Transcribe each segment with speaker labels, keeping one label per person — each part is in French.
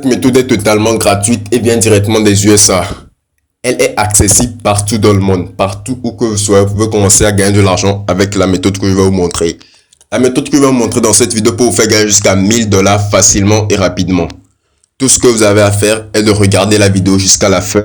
Speaker 1: Cette méthode est totalement gratuite et vient directement des USA. Elle est accessible partout dans le monde, partout où que vous soyez, vous pouvez commencer à gagner de l'argent avec la méthode que je vais vous montrer. La méthode que je vais vous montrer dans cette vidéo peut vous faire gagner jusqu'à 1000 dollars facilement et rapidement. Tout ce que vous avez à faire est de regarder la vidéo jusqu'à la fin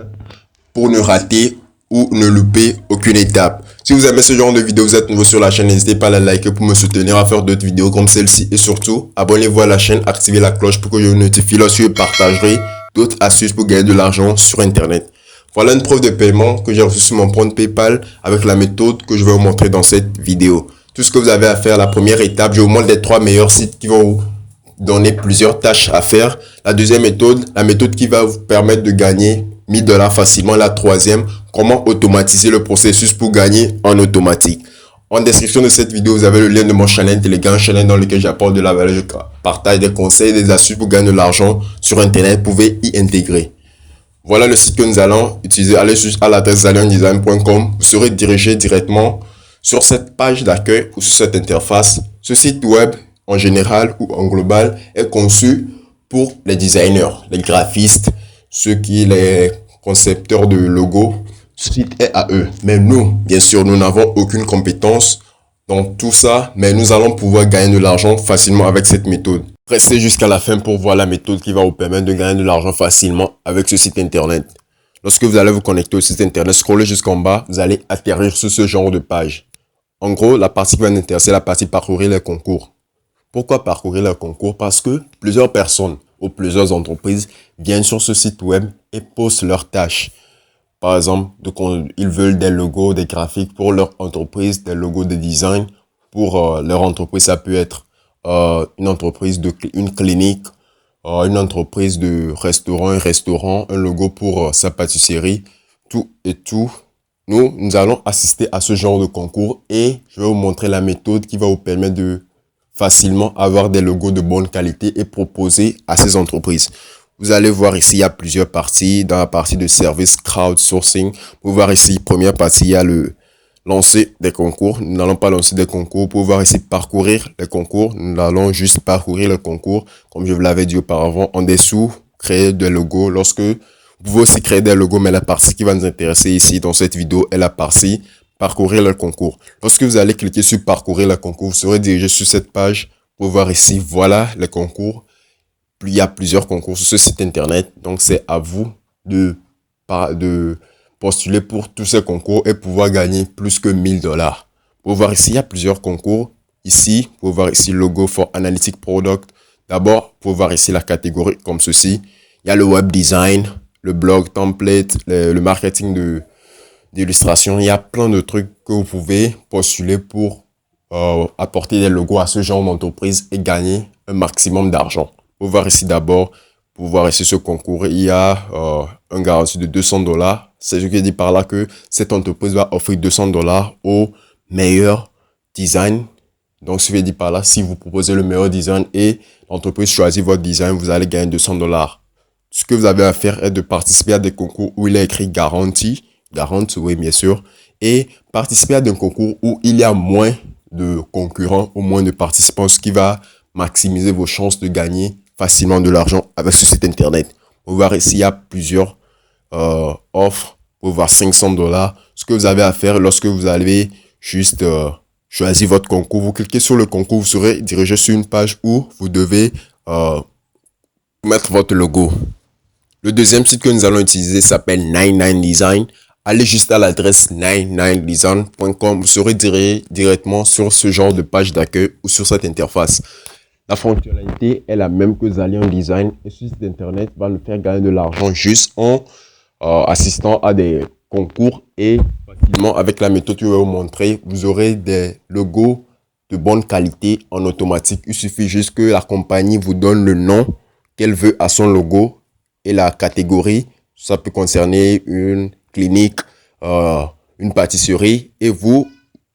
Speaker 1: pour ne rater ou ne louper aucune étape. Si vous aimez ce genre de vidéo, vous êtes nouveau sur la chaîne, n'hésitez pas à la liker pour me soutenir à faire d'autres vidéos comme celle-ci. Et surtout, abonnez-vous à la chaîne, activez la cloche pour que je vous notifie lorsque je partagerai d'autres astuces pour gagner de l'argent sur Internet. Voilà une preuve de paiement que j'ai reçue sur mon compte PayPal avec la méthode que je vais vous montrer dans cette vidéo. Tout ce que vous avez à faire, la première étape, je vous montre les 3 meilleurs sites qui vont vous donner plusieurs tâches à faire. La deuxième méthode, la méthode qui va vous permettre de gagner 1000 dollars facilement. La troisième, comment automatiser le processus pour gagner en automatique. En description de cette vidéo, vous avez le lien de mon channel Telegram, channel dans lequel j'apporte de la valeur, je partage des conseils, des astuces pour gagner de l'argent sur Internet. Vous pouvez y intégrer. Voilà le site que nous allons utiliser. Allez juste à l'adresse zaliondesign.com. Vous serez dirigé directement sur cette page d'accueil ou sur cette interface. Ce site web, en général ou en global, est conçu pour les designers, les graphistes, les concepteurs de logos. Ce site est à eux. Mais nous, bien sûr, nous n'avons aucune compétence dans tout ça, mais nous allons pouvoir gagner de l'argent facilement avec cette méthode. Restez jusqu'à la fin pour voir la méthode qui va vous permettre de gagner de l'argent facilement avec ce site internet. Lorsque vous allez vous connecter au site internet, scrollez jusqu'en bas, vous allez atterrir sur ce genre de page. En gros, la partie qui va nous intéresser, la partie parcourir les concours. Pourquoi parcourir les concours? Parce que plusieurs personnes ou plusieurs entreprises viennent sur ce site web et postent leurs tâches. Par exemple, ils veulent des logos, des graphiques pour leur entreprise, des logos de design. Pour leur entreprise, ça peut être une entreprise une clinique, une entreprise de restaurant, un logo pour sa pâtisserie, tout et tout. Nous allons assister à ce genre de concours et je vais vous montrer la méthode qui va vous permettre de facilement avoir des logos de bonne qualité et proposer à ces entreprises. Vous allez voir ici, il y a plusieurs parties. Dans la partie de service crowdsourcing, vous voir ici, première partie, il y a le lancer des concours. Nous n'allons pas lancer des concours. Pour voir ici, parcourir les concours. Nous allons juste parcourir le concours. Comme je vous l'avais dit auparavant, en dessous, créer des logos. Vous pouvez aussi créer des logos, mais la partie qui va nous intéresser ici dans cette vidéo est la partie parcourir le concours. Lorsque vous allez cliquer sur parcourir le concours, vous serez dirigé sur cette page pour voir ici, voilà les concours. Il y a plusieurs concours sur ce site internet, donc c'est à vous de postuler pour tous ces concours et pouvoir gagner plus que 1000 dollars. Pour voir ici, il y a plusieurs concours. Ici, pour voir ici, logo for analytic product. D'abord, pour voir ici la catégorie comme ceci. Il y a le web design, le blog template, le marketing d'illustration. Il y a plein de trucs que vous pouvez postuler pour apporter des logos à ce genre d'entreprise et gagner un maximum d'argent. Pour voir ici d'abord, pour voir ici ce concours, il y a un garantie de 200 dollars. C'est ce qui dit par là que cette entreprise va offrir 200 dollars au meilleur design. Donc, ce qui dit par là, si vous proposez le meilleur design et l'entreprise choisit votre design, vous allez gagner 200 dollars. Ce que vous avez à faire est de participer à des concours où il est écrit garantie, oui, bien sûr, et participer à des concours où il y a moins de concurrents ou moins de participants, ce qui va maximiser vos chances de gagner facilement de l'argent avec ce site internet. Vous voir ici, il y a plusieurs offres pour voir 500 dollars. Ce que vous avez à faire lorsque vous allez juste choisir votre concours, vous cliquez sur le concours, vous serez dirigé sur une page où vous devez mettre votre logo. Le deuxième site que nous allons utiliser s'appelle 99 Design. Allez juste à l'adresse 99design.com. Vous serez dirigé directement sur ce genre de page d'accueil ou sur cette interface. La fonctionnalité est la même que Zalion Design et ce site internet va nous faire gagner de l'argent juste en assistant à des concours et facilement avec la méthode que je vais vous montrer, vous aurez des logos de bonne qualité en automatique. Il suffit juste que la compagnie vous donne le nom qu'elle veut à son logo et la catégorie. Ça peut concerner une clinique, une pâtisserie et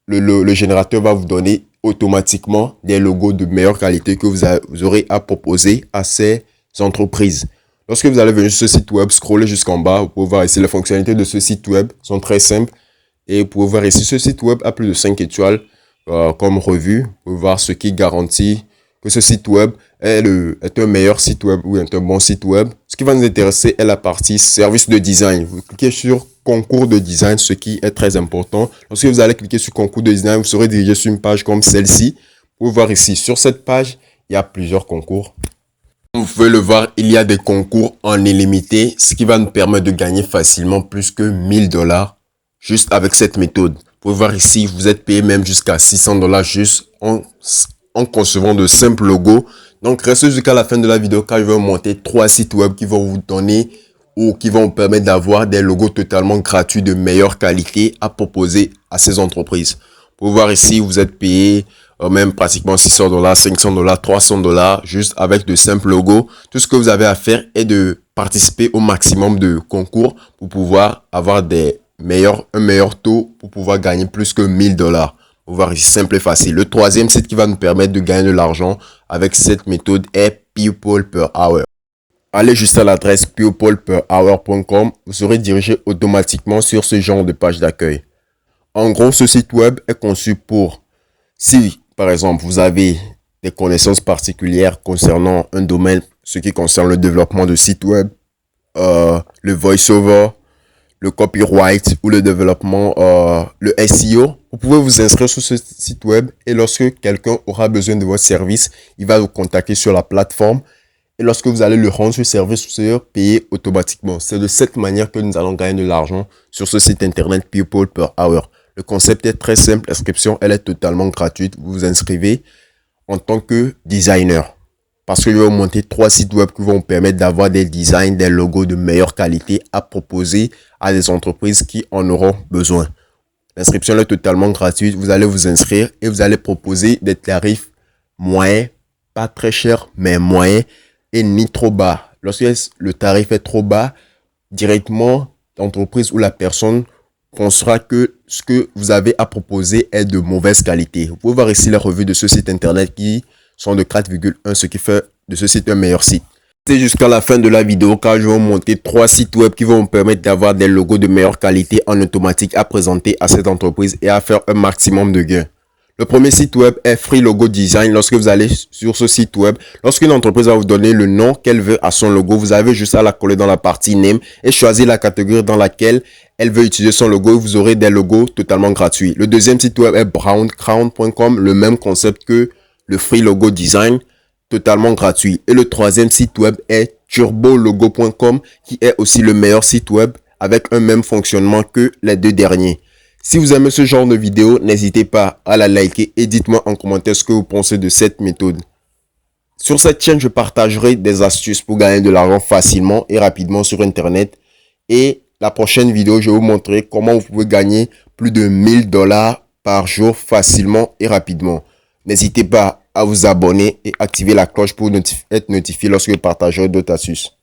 Speaker 1: le générateur va vous donner automatiquement des logos de meilleure qualité que vous aurez à proposer à ces entreprises. Lorsque vous allez venir sur ce site web, scrollez jusqu'en bas, vous pouvez voir ici les fonctionnalités de ce site web sont très simples et vous pouvez voir ici ce site web a plus de 5 étoiles comme revue. Vous pouvez voir ce qui garantit que ce site web est un meilleur site web ou est un bon site web. Ce qui va nous intéresser est la partie service de design. Vous cliquez sur concours de design, ce qui est très important. Lorsque vous allez cliquer sur concours de design, vous serez dirigé sur une page comme celle-ci. Vous pouvez voir ici, sur cette page, il y a plusieurs concours. Comme vous pouvez le voir, il y a des concours en illimité, ce qui va nous permettre de gagner facilement plus que 1000 $ juste avec cette méthode. Vous pouvez voir ici, vous êtes payé même jusqu'à 600 $ juste en concevant de simples logos. Donc, restez jusqu'à la fin de la vidéo car je vais vous montrer 3 sites web qui vont vous donner ou qui vont vous permettre d'avoir des logos totalement gratuits de meilleure qualité à proposer à ces entreprises. Vous pouvez voir ici, vous êtes payé même pratiquement 600 $, 500 $, 300 $ juste avec de simples logos. Tout ce que vous avez à faire est de participer au maximum de concours pour pouvoir avoir un meilleur taux pour pouvoir gagner plus que 1000 $. Vous voir ici, simple et facile. Le troisième site qui va nous permettre de gagner de l'argent avec cette méthode est People Per Hour. Allez juste à l'adresse peopleperhour.com. Vous serez dirigé automatiquement sur ce genre de page d'accueil. En gros, ce site web est conçu pour, si par exemple vous avez des connaissances particulières concernant un domaine, ce qui concerne le développement de site web, le voice-over, le copyright ou le développement, le SEO, vous pouvez vous inscrire sur ce site web et lorsque quelqu'un aura besoin de votre service, il va vous contacter sur la plateforme et lorsque vous allez le rendre ce service, vous serez payé automatiquement. C'est de cette manière que nous allons gagner de l'argent sur ce site internet People Per Hour. Le concept est très simple, l'inscription elle est totalement gratuite. Vous vous inscrivez en tant que designer. Parce que je vais vous montrer 3 sites web qui vont vous permettre d'avoir des designs, des logos de meilleure qualité à proposer à des entreprises qui en auront besoin. L'inscription est totalement gratuite. Vous allez vous inscrire et vous allez proposer des tarifs moyens, pas très chers, mais moyens et ni trop bas. Lorsque le tarif est trop bas, directement, l'entreprise ou la personne pensera que ce que vous avez à proposer est de mauvaise qualité. Vous pouvez voir ici les revues de ce site internet qui sont de 4,1, ce qui fait de ce site un meilleur site. C'est jusqu'à la fin de la vidéo car je vais vous montrer 3 sites web qui vont vous permettre d'avoir des logos de meilleure qualité en automatique à présenter à cette entreprise et à faire un maximum de gains. Le premier site web est Free Logo Design. Lorsque vous allez sur ce site web, lorsqu'une entreprise va vous donner le nom qu'elle veut à son logo, vous avez juste à la coller dans la partie Name et choisir la catégorie dans laquelle elle veut utiliser son logo et vous aurez des logos totalement gratuits. Le deuxième site web est browncrown.com, le même concept que le Free Logo Design, totalement gratuit. Et le troisième site web est turbologo.com qui est aussi le meilleur site web avec un même fonctionnement que les deux derniers. Si vous aimez ce genre de vidéo, n'hésitez pas à la liker et dites-moi en commentaire ce que vous pensez de cette méthode. Sur cette chaîne, je partagerai des astuces pour gagner de l'argent facilement et rapidement sur Internet. Et la prochaine vidéo, je vais vous montrer comment vous pouvez gagner plus de 1000 $ par jour facilement et rapidement. N'hésitez pas à vous abonner et activer la cloche pour être notifié lorsque je partagerai d'autres astuces.